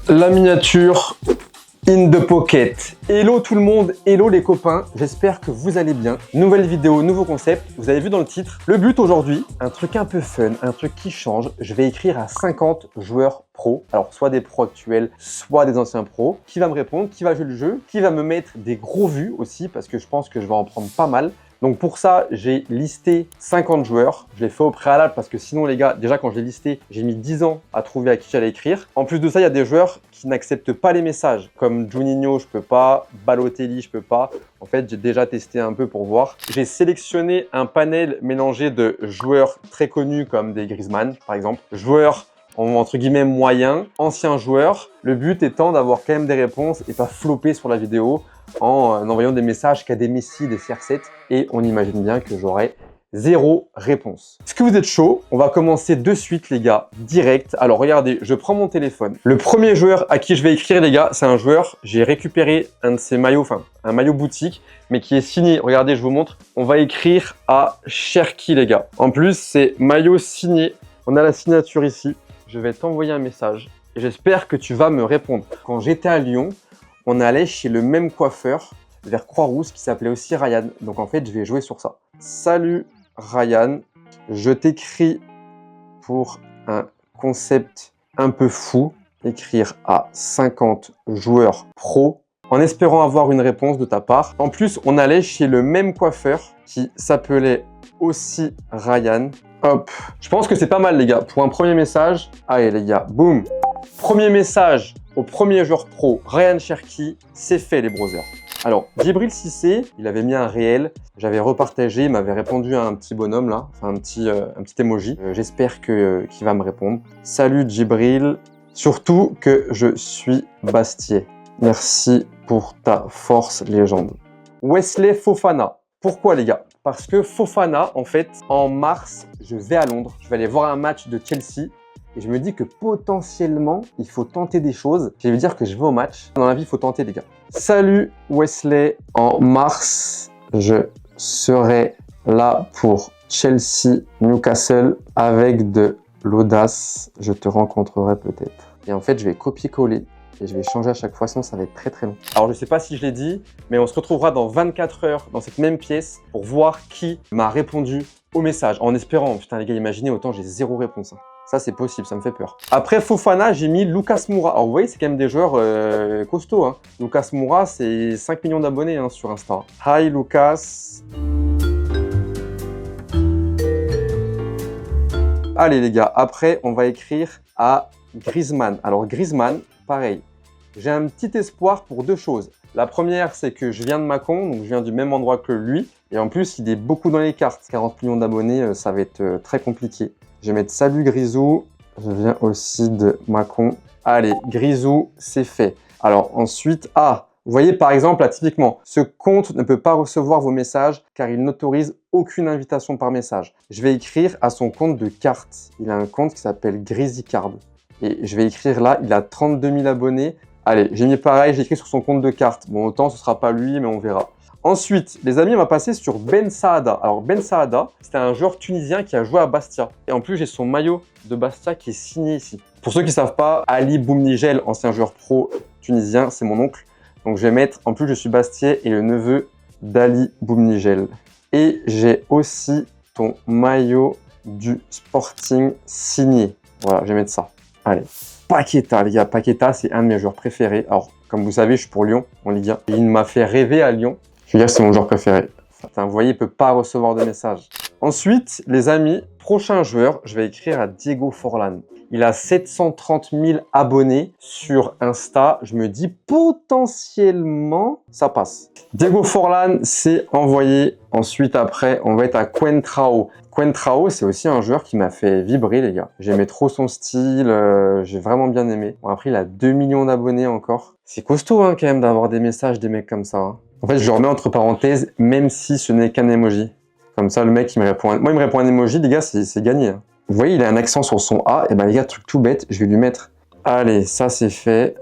La miniature in the pocket. Hello tout le monde, hello les copains, j'espère que vous allez bien. Nouvelle vidéo, nouveau concept, vous avez vu dans le titre. Le but aujourd'hui, un truc un peu fun, un truc qui change. Je vais écrire à 50 joueurs pro, alors soit des pros actuels, soit des anciens pros. Qui va me répondre, qui va jouer le jeu, qui va me mettre des gros vues aussi, parce que je pense que je vais en prendre pas mal. Donc pour ça, j'ai listé 50 joueurs. Je l'ai fait au préalable parce que sinon les gars, déjà quand je l'ai listé, j'ai mis 10 ans à trouver à qui j'allais écrire. En plus de ça, il y a des joueurs qui n'acceptent pas les messages. Comme Juninho, je peux pas. Balotelli, je peux pas. En fait, j'ai déjà testé un peu pour voir. J'ai sélectionné un panel mélangé de joueurs très connus comme des Griezmann, par exemple. Joueurs entre guillemets moyens, anciens joueurs. Le but étant d'avoir quand même des réponses et pas flopper sur la vidéo en envoyant des messages qu'à des Messi, des CR7. Et on imagine bien que j'aurai 0 réponse. Est-ce que vous êtes chaud? On va commencer de suite les gars, direct. Alors regardez, je prends mon téléphone. Le premier joueur à qui je vais écrire les gars, c'est un joueur, j'ai récupéré un de ses maillots, enfin un maillot boutique, mais qui est signé. Regardez, je vous montre. On va écrire à Cherki les gars. En plus, c'est maillot signé. On a la signature ici. Je vais t'envoyer un message et j'espère que tu vas me répondre. Quand j'étais à Lyon, on allait chez le même coiffeur vers Croix-Rousse qui s'appelait aussi Ryan. Donc en fait, je vais jouer sur ça. Salut Ryan, je t'écris pour un concept un peu fou. Écrire à 50 joueurs pro en espérant avoir une réponse de ta part. En plus, on allait chez le même coiffeur qui s'appelait aussi Ryan. Hop, je pense que c'est pas mal les gars. Pour un premier message, allez les gars, boum. Premier message au premier joueur pro, Ryan Cherki, c'est fait les browsers. Alors, Djibril Cissé, il avait mis un réel, j'avais repartagé, il m'avait répondu à un petit bonhomme là, enfin un petit emoji. J'espère qu'il va me répondre. Salut Djibril, surtout que je suis Bastier. Merci pour ta force légende. Wesley Fofana. Pourquoi les gars? Parce que Fofana, en fait, en mars, je vais à Londres. Je vais aller voir un match de Chelsea. Et je me dis que potentiellement, il faut tenter des choses. Je vais dire que je vais au match. Dans la vie, il faut tenter les gars. Salut Wesley. En mars, je serai là pour Chelsea, Newcastle. Avec de l'audace, je te rencontrerai peut-être. Et en fait, je vais copier-coller. Et je vais changer à chaque fois, sinon ça va être très très long. Alors je ne sais pas si je l'ai dit, mais on se retrouvera dans 24 heures dans cette même pièce pour voir qui m'a répondu au message. En espérant, putain les gars, imaginez, autant j'ai 0 réponse. Hein. Ça c'est possible, ça me fait peur. Après Fofana, j'ai mis Lucas Moura. Alors vous voyez, c'est quand même des joueurs costauds. Hein. Lucas Moura, c'est 5 millions d'abonnés hein, sur Insta. Hi Lucas. Allez les gars, après on va écrire à Griezmann. Alors Griezmann, pareil, j'ai un petit espoir pour deux choses. La première, c'est que je viens de Mâcon, donc je viens du même endroit que lui. Et en plus, il est beaucoup dans les cartes. 40 millions d'abonnés, ça va être très compliqué. Je vais mettre salut Grisou. Je viens aussi de Mâcon. Allez, Grisou, c'est fait. Alors ensuite, vous voyez par exemple, là, typiquement, ce compte ne peut pas recevoir vos messages car il n'autorise aucune invitation par message. Je vais écrire à son compte de cartes. Il a un compte qui s'appelle GrizzlyCard. Et je vais écrire là, il a 32 000 abonnés. Allez, j'ai mis pareil, j'ai écrit sur son compte de carte. Bon, autant ce sera pas lui, mais on verra. Ensuite, les amis, on va passer sur Ben Saada. Alors, Ben Saada, c'était un joueur tunisien qui a joué à Bastia. Et en plus, j'ai son maillot de Bastia qui est signé ici. Pour ceux qui ne savent pas, Ali Boumnigel, ancien joueur pro tunisien, c'est mon oncle. Donc, je vais mettre, en plus, je suis Bastiais et le neveu d'Ali Boumnigel. Et j'ai aussi ton maillot du Sporting signé. Voilà, je vais mettre ça. Allez, Paqueta, les gars. Paqueta, c'est un de mes joueurs préférés. Alors, comme vous savez, je suis pour Lyon en Ligue 1. Et il m'a fait rêver à Lyon. Je veux dire, c'est mon joueur préféré. Enfin, vous voyez, il ne peut pas recevoir de messages. Ensuite, les amis, prochain joueur, je vais écrire à Diego Forlán. Il a 730 000 abonnés sur Insta. Je me dis potentiellement, ça passe. Diego Forlán, c'est envoyé. Ensuite, après, on va être à Coentrao. Coentrao, c'est aussi un joueur qui m'a fait vibrer, les gars. J'aimais trop son style, j'ai vraiment bien aimé. Bon, après, il a 2 millions d'abonnés encore. C'est costaud, hein, quand même, d'avoir des messages des mecs comme ça. Hein. En fait, je le remets entre parenthèses, même si ce n'est qu'un emoji. Comme ça, le mec, il me répond. Moi, il me répond un emoji, les gars, c'est gagné. Hein. Vous voyez, il a un accent sur son A. Et ben, les gars, truc tout bête, je vais lui mettre. Allez, ça, c'est fait.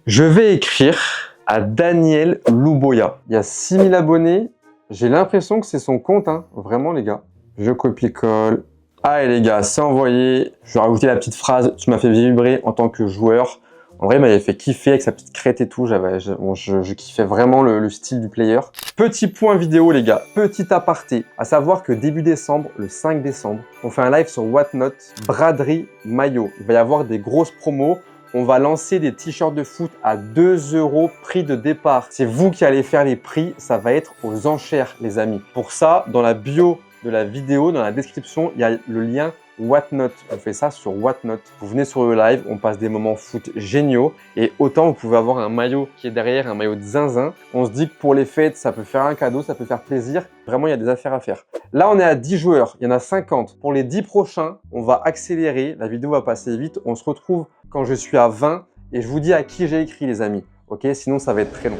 Je vais écrire à Daniel Louboya. Il y a 6000 abonnés. J'ai l'impression que c'est son compte, hein. Vraiment, les gars. Je copie-colle. Allez, les gars, c'est envoyé. Je vais rajouter la petite phrase. Tu m'as fait vibrer en tant que joueur. En vrai, il m'avait fait kiffer avec sa petite crête et tout. Je kiffais vraiment le style du player. Petit point vidéo, les gars. Petit aparté. À savoir que début décembre, le 5 décembre, on fait un live sur Whatnot, braderie maillot. Il va y avoir des grosses promos. On va lancer des t-shirts de foot à 2 € prix de départ. C'est vous qui allez faire les prix. Ça va être aux enchères, les amis. Pour ça, dans la bio de la vidéo, dans la description, il y a le lien Whatnot. On fait ça sur Whatnot. Vous venez sur le live, on passe des moments foot géniaux et autant vous pouvez avoir un maillot qui est derrière, un maillot de zinzin. On se dit que pour les fêtes, ça peut faire un cadeau, ça peut faire plaisir. Vraiment, il y a des affaires à faire. Là, on est à 10 joueurs, il y en a 50. Pour les 10 prochains, on va accélérer, la vidéo va passer vite. On se retrouve quand je suis à 20 et je vous dis à qui j'ai écrit, les amis. Ok, sinon ça va être très long.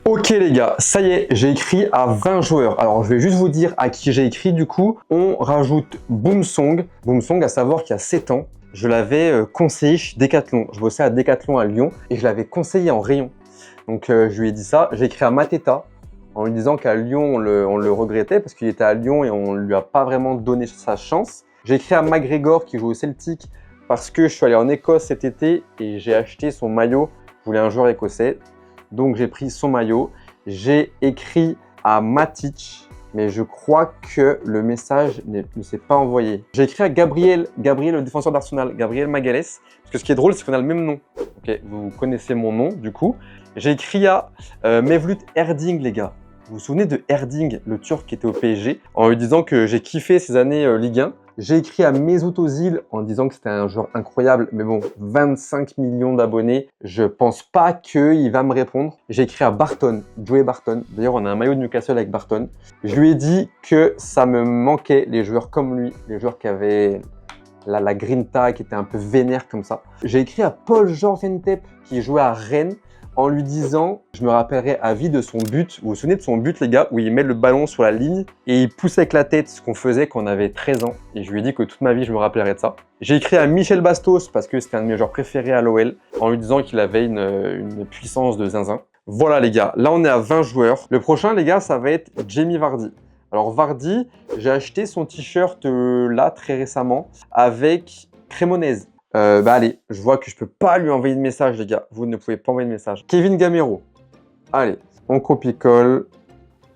Ok les gars, ça y est, j'ai écrit à 20 joueurs. Alors je vais juste vous dire à qui j'ai écrit du coup. On rajoute Boomsong. Boomsong, à savoir qu'il y a 7 ans, je l'avais conseillé chez Decathlon. Je bossais à Decathlon à Lyon et je l'avais conseillé en rayon. Donc je lui ai dit ça. J'ai écrit à Mateta en lui disant qu'à Lyon, on le regrettait parce qu'il était à Lyon et on ne lui a pas vraiment donné sa chance. J'ai écrit à McGregor qui joue au Celtic parce que je suis allé en Écosse cet été et j'ai acheté son maillot. Je voulais un joueur écossais. Donc j'ai pris son maillot, j'ai écrit à Matic, mais je crois que le message ne s'est pas envoyé. J'ai écrit à Gabriel, le défenseur d'Arsenal, Gabriel Magalhaes, parce que ce qui est drôle, c'est qu'on a le même nom. Ok, vous connaissez mon nom du coup. J'ai écrit à Mevlut Erding, les gars. Vous vous souvenez de Erding, le Turc qui était au PSG, en lui disant que j'ai kiffé ces années Ligue 1. J'ai écrit à Mesut Özil en disant que c'était un joueur incroyable, mais bon, 25 millions d'abonnés, je pense pas qu'il va me répondre. J'ai écrit à Barton, Joey Barton. D'ailleurs, on a un maillot de Newcastle avec Barton. Je lui ai dit que ça me manquait, les joueurs comme lui, les joueurs qui avaient la grinta, qui étaient un peu vénères comme ça. J'ai écrit à Paul-Georges Entep, qui jouait à Rennes, en lui disant, je me rappellerai à vie de son but. Vous vous souvenez de son but, les gars, où il met le ballon sur la ligne et il pousse avec la tête, ce qu'on faisait quand on avait 13 ans. Et je lui ai dit que toute ma vie, je me rappellerai de ça. J'ai écrit à Michel Bastos, parce que c'était un de mes joueurs préférés à l'OL, en lui disant qu'il avait une puissance de zinzin. Voilà, les gars, là, on est à 20 joueurs. Le prochain, les gars, ça va être Jamie Vardy. Alors, Vardy, j'ai acheté son t-shirt là, très récemment, avec Cremonese. Allez, je vois que je peux pas lui envoyer de message, les gars. Vous ne pouvez pas envoyer de message. Kevin Gamero. Allez, on copie-colle.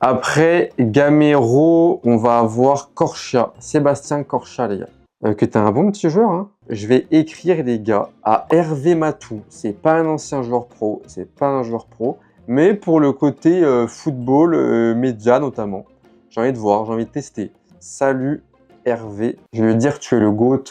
Après Gamero, on va avoir Corchia. Sébastien Corchia, les gars. Que t'es un bon petit joueur, hein. Je vais écrire, les gars, à Hervé Matou. C'est pas un ancien joueur pro, c'est pas un joueur pro. Mais pour le côté football, média notamment. J'ai envie de voir, j'ai envie de tester. Salut Hervé, je vais lui dire que tu es le GOAT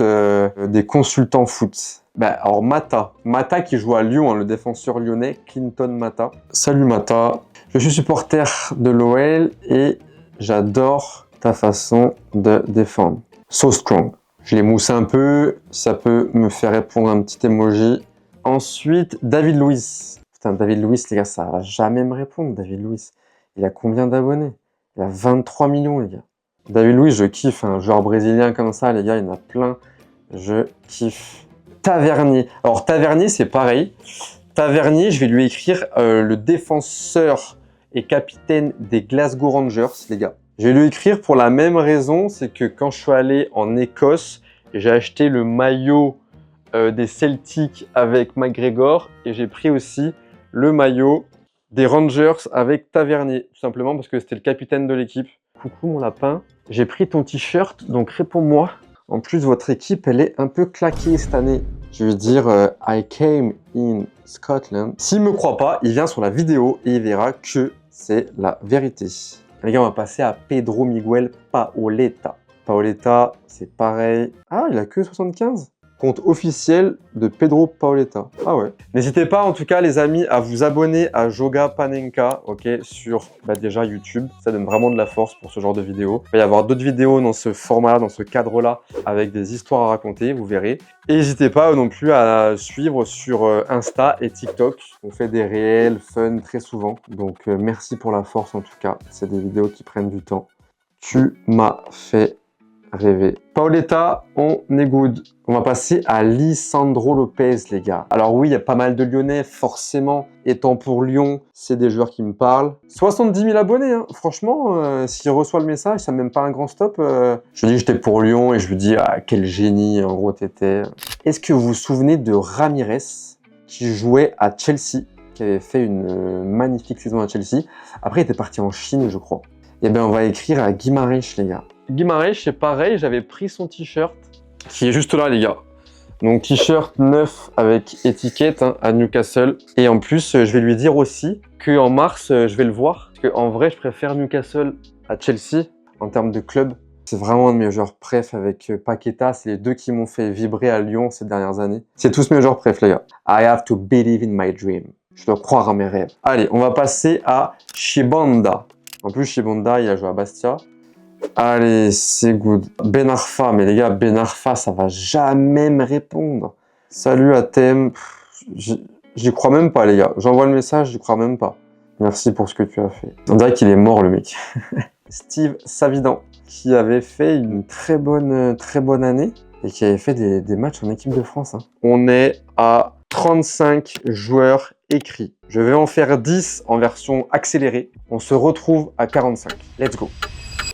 des consultants foot. Alors Mata qui joue à Lyon, hein, le défenseur lyonnais, Clinton Mata. Salut Mata, je suis supporter de l'OL et j'adore ta façon de défendre. So strong. Je l'ai moussé un peu, ça peut me faire répondre un petit emoji. Ensuite, David Luiz. Putain, David Luiz, les gars, ça va jamais me répondre, David Luiz. Il a combien d'abonnés? Il a 23 millions, les gars. David Luiz, je kiffe, un joueur brésilien comme ça, les gars, il y en a plein. Je kiffe. Tavernier. Alors, Tavernier, c'est pareil. Tavernier, je vais lui écrire le défenseur et capitaine des Glasgow Rangers, les gars. Je vais lui écrire pour la même raison, c'est que quand je suis allé en Écosse, j'ai acheté le maillot des Celtics avec McGregor et j'ai pris aussi le maillot des Rangers avec Tavernier, tout simplement parce que c'était le capitaine de l'équipe. Coucou mon lapin, j'ai pris ton t-shirt, donc réponds-moi. En plus, votre équipe, elle est un peu claquée cette année. Je veux dire, I came in Scotland. S'il me croit pas, il vient sur la vidéo et il verra que c'est la vérité. Les gars, on va passer à Pedro Miguel Paoletta. Paoletta, c'est pareil. Ah, il a que 75 ? Compte officiel de Pedro Paoletta. Ah ouais. N'hésitez pas en tout cas les amis à vous abonner à Joga Panenka, ok, sur déjà YouTube. Ça donne vraiment de la force pour ce genre de vidéos. Il va y avoir d'autres vidéos dans ce format, dans ce cadre-là, avec des histoires à raconter, vous verrez. Et n'hésitez pas non plus à suivre sur Insta et TikTok. On fait des réels fun très souvent. Donc merci pour la force en tout cas. C'est des vidéos qui prennent du temps. Tu m'as fait rêver. Paoletta, on est good. On va passer à Lisandro Lopez, les gars. Alors oui, il y a pas mal de Lyonnais, forcément. Étant pour Lyon, c'est des joueurs qui me parlent. 70 000 abonnés, hein. Franchement, s'il reçoit le message, ça même pas un grand stop. Je lui dis que j'étais pour Lyon et je lui dis, ah, quel génie, en gros, t'étais. Est-ce que vous vous souvenez de Ramirez, qui jouait à Chelsea, qui avait fait une magnifique saison à Chelsea. Après, il était parti en Chine, je crois. Et bien, on va écrire à Guimarães, les gars. Guimarães, c'est pareil, j'avais pris son t-shirt, qui est juste là, les gars. Donc, t-shirt neuf avec étiquette hein, à Newcastle. Et en plus, je vais lui dire aussi qu'en mars, je vais le voir. Parce qu'en vrai, je préfère Newcastle à Chelsea en termes de club. C'est vraiment un de mes joueurs préf avec Paqueta. C'est les deux qui m'ont fait vibrer à Lyon ces dernières années. C'est tous mes joueurs préf, les gars. I have to believe in my dream. Je dois croire en mes rêves. Allez, on va passer à Shibanda. En plus, Shibanda, il a joué à Bastia. Allez, c'est good. Ben Arfa, mais les gars, Ben Arfa, ça va jamais me répondre. Salut Athème. J'y crois même pas, les gars. J'envoie le message, j'y crois même pas. Merci pour ce que tu as fait. On dirait qu'il est mort, le mec. Steve Savidan, qui avait fait une très bonne année et qui avait fait des matchs en équipe de France. Hein. On est à 35 joueurs écrits. Je vais en faire 10 en version accélérée. On se retrouve à 45. Let's go.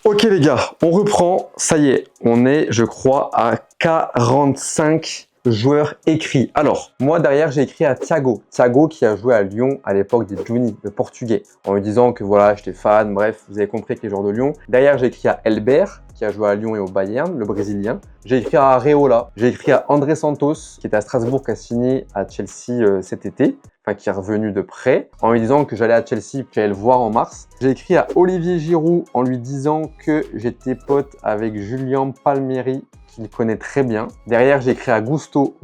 Ok les gars, on reprend. Ça y est, on est, je crois, à 45 joueurs écrits. Alors, moi derrière, j'ai écrit à Thiago. Thiago qui a joué à Lyon à l'époque des Juni, le portugais, en lui disant que voilà, j'étais fan, bref, vous avez compris que les joueurs de Lyon. Derrière, j'ai écrit à Elbert, qui a joué à Lyon et au Bayern, le Brésilien. J'ai écrit à Areola. J'ai écrit à André Santos, qui était à Strasbourg, qui a signé à Chelsea cet été. Enfin, qui est revenu de près, en lui disant que j'allais à Chelsea, que j'allais le voir en mars. J'ai écrit à Olivier Giroud en lui disant que j'étais pote avec Julien Palmieri, qu'il connaît très bien. Derrière, j'ai écrit à Gusto,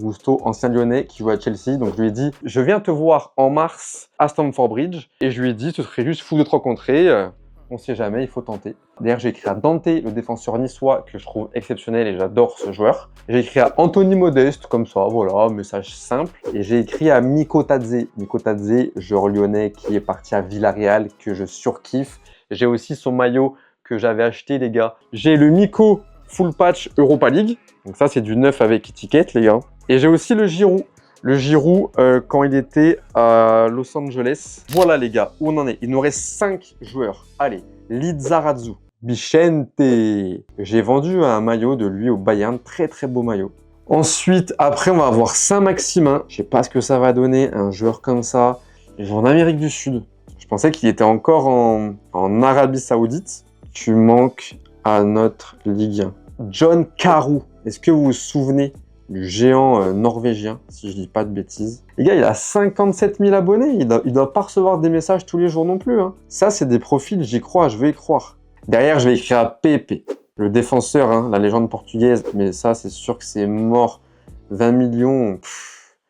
ancien Lyonnais, qui joue à Chelsea. Donc, je lui ai dit, je viens te voir en mars à Stamford Bridge. Et je lui ai dit, ce serait juste fou de te rencontrer. On sait jamais, il faut tenter. D'ailleurs, j'ai écrit à Dante, le défenseur niçois, que je trouve exceptionnel et j'adore ce joueur. J'ai écrit à Anthony Modeste, comme ça, voilà, message simple. Et j'ai écrit à Miko Tadze. Miko Tadze, joueur lyonnais qui est parti à Villarreal, que je surkiffe. J'ai aussi son maillot que j'avais acheté, les gars. J'ai le Miko Full Patch Europa League. Donc ça, c'est du neuf avec étiquette, les gars. Et j'ai aussi le Giroud. Le Giroud, quand il était à Los Angeles. Voilà les gars, où on en est. Il nous reste 5 joueurs. Allez, Lizarazu, Bichente. J'ai vendu un maillot de lui au Bayern. Très très beau maillot. Ensuite, après, on va avoir Saint-Maximin. Je sais pas ce que ça va donner, un joueur comme ça. Il joue en Amérique du Sud. Je pensais qu'il était encore en Arabie Saoudite. Tu manques à notre Ligue 1. John Carew. Est-ce que vous vous souvenez du géant norvégien, si je dis pas de bêtises. Les gars, il a 57 000 abonnés, il doit pas recevoir des messages tous les jours non plus. Hein. Ça, c'est des profils, j'y crois, je vais y croire. Derrière, je vais écrire à Pepe, le défenseur, hein, la légende portugaise, mais ça, c'est sûr que c'est mort. 20 millions,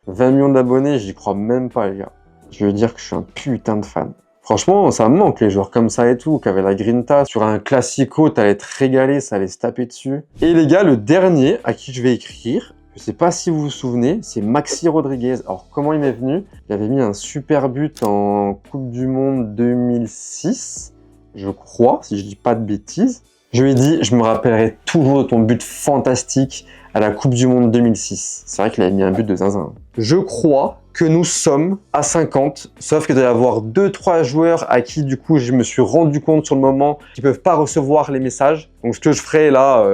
20 millions d'abonnés, j'y crois même pas, les gars. Je veux dire que je suis un putain de fan. Franchement, ça me manque les joueurs comme ça et tout, qui avaient la grinta. Sur un classico, t'allais te régaler, ça allait se taper dessus. Et les gars, le dernier à qui je vais écrire, je sais pas si vous vous souvenez, c'est Maxi Rodriguez. Alors, comment il m'est venu? Il avait mis un super but en Coupe du Monde 2006, je crois, si je dis pas de bêtises. Je lui ai dit, je me rappellerai toujours de ton but fantastique à la Coupe du Monde 2006. C'est vrai qu'il avait mis un but de zinzin. Je crois que nous sommes à 50, sauf que il doit y avoir 2-3 joueurs à qui, du coup, je me suis rendu compte sur le moment qu'ils ne peuvent pas recevoir les messages. Donc, ce que je ferai là,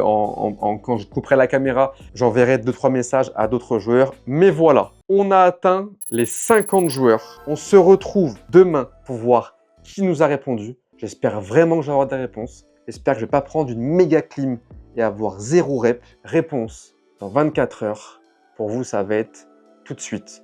quand je couperai la caméra, j'enverrai 2-3 messages à d'autres joueurs. Mais voilà, on a atteint les 50 joueurs. On se retrouve demain pour voir qui nous a répondu. J'espère vraiment que j'aurai des réponses. J'espère que je ne vais pas prendre une méga clim et avoir 0 rep. Réponse dans 24 heures. Pour vous, ça va être tout de suite.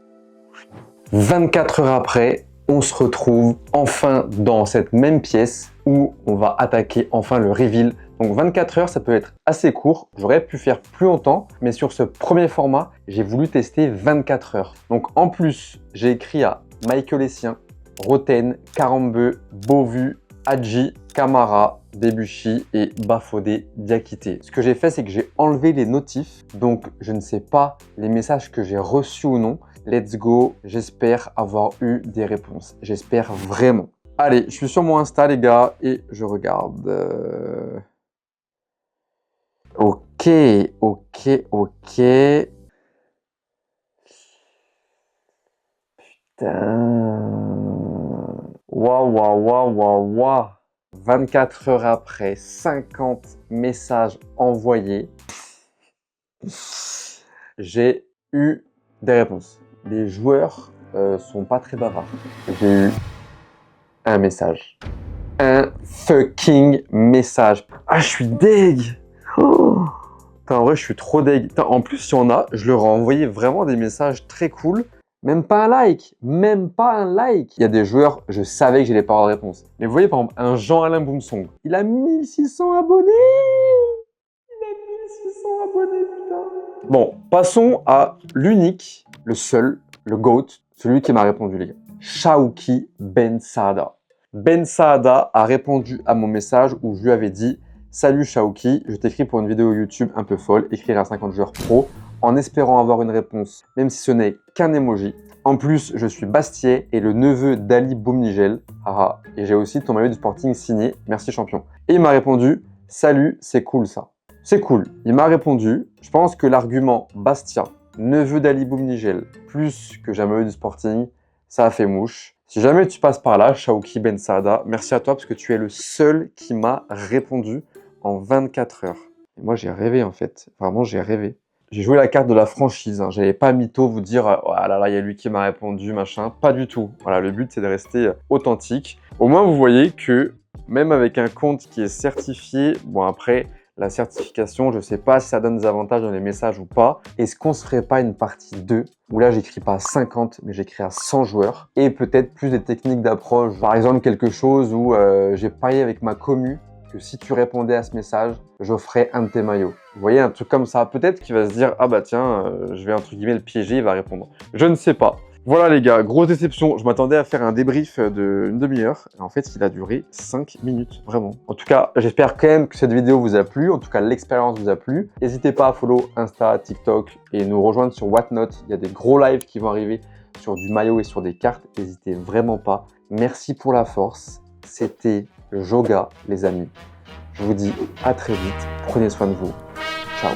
24 heures après, on se retrouve enfin dans cette même pièce où on va attaquer enfin le reveal. Donc 24 heures, ça peut être assez court. J'aurais pu faire plus longtemps, mais sur ce premier format, j'ai voulu tester 24 heures. Donc en plus, j'ai écrit à Michael Essien, Roten, Karambeu, Beauvu, Hadji, Camara, Debuchy et Bafodé Diakité. Ce que j'ai fait, c'est que j'ai enlevé les notifs. Donc, je ne sais pas les messages que j'ai reçus ou non. Let's go. J'espère avoir eu des réponses. J'espère vraiment. Allez, je suis sur mon Insta, les gars, et je regarde. Ok. Putain. Waouh. 24 heures après, 50 messages envoyés. J'ai eu des réponses. Les joueurs sont pas très bavards. J'ai eu un message. Un fucking message. Ah, je suis deg. Oh. Putain, en vrai, je suis trop deg. Putain, en plus, si on a, je leur ai envoyé vraiment des messages très cool. Même pas un like. Même pas un like. Il y a des joueurs, je savais que j'allais pas avoir de réponse. Mais vous voyez, par exemple, un Jean-Alain Boumsong. Il a 1600 abonnés. Il a 1600 abonnés, putain. Bon, passons à l'unique, le seul, le GOAT, celui qui m'a répondu, les gars. Shawki Ben Saada. Ben Saada a répondu à mon message où je lui avais dit « Salut Shawki, je t'écris pour une vidéo YouTube un peu folle, écrire à 50 joueurs pro, en espérant avoir une réponse, même si ce n'est qu'un emoji. En plus, je suis Bastier et le neveu d'Ali Boumnigel. Haha, et j'ai aussi ton maillot du Sporting signé, merci champion. » Et il m'a répondu « Salut, c'est cool ça. » C'est cool. Il m'a répondu. Je pense que l'argument Bastia, neveu d'Ali Boumnigel, plus que j'ai un maillot du Sporting, ça a fait mouche. Si jamais tu passes par là, Shawki Ben Saada, merci à toi parce que tu es le seul qui m'a répondu en 24 heures. Et moi, j'ai rêvé en fait. Vraiment, j'ai rêvé. J'ai joué la carte de la franchise. Hein. J'avais pas mytho vous dire « Oh là là, il y a lui qui m'a répondu, machin ». Pas du tout. Voilà, le but, c'est de rester authentique. Au moins, vous voyez que même avec un compte qui est certifié, bon après, la certification, je ne sais pas si ça donne des avantages dans les messages ou pas. Est-ce qu'on se ferait pas une partie 2 où là, j'écris pas à 50, mais j'écris à 100 joueurs et peut-être plus des techniques d'approche. Par exemple, quelque chose où j'ai parié avec ma commu que si tu répondais à ce message, j'offrais un de tes maillots. Vous voyez, un truc comme ça. Peut-être qu'il va se dire « Ah bah tiens, je vais entre guillemets le piéger, il va répondre. » Je ne sais pas. Voilà les gars, grosse déception. Je m'attendais à faire un débrief d'une demi-heure. En fait, il a duré 5 minutes, vraiment. En tout cas, j'espère quand même que cette vidéo vous a plu. En tout cas, l'expérience vous a plu. N'hésitez pas à follow Insta, TikTok et nous rejoindre sur Whatnot. Il y a des gros lives qui vont arriver sur du maillot et sur des cartes. N'hésitez vraiment pas. Merci pour la force. C'était Joga, les amis. Je vous dis à très vite. Prenez soin de vous. Ciao.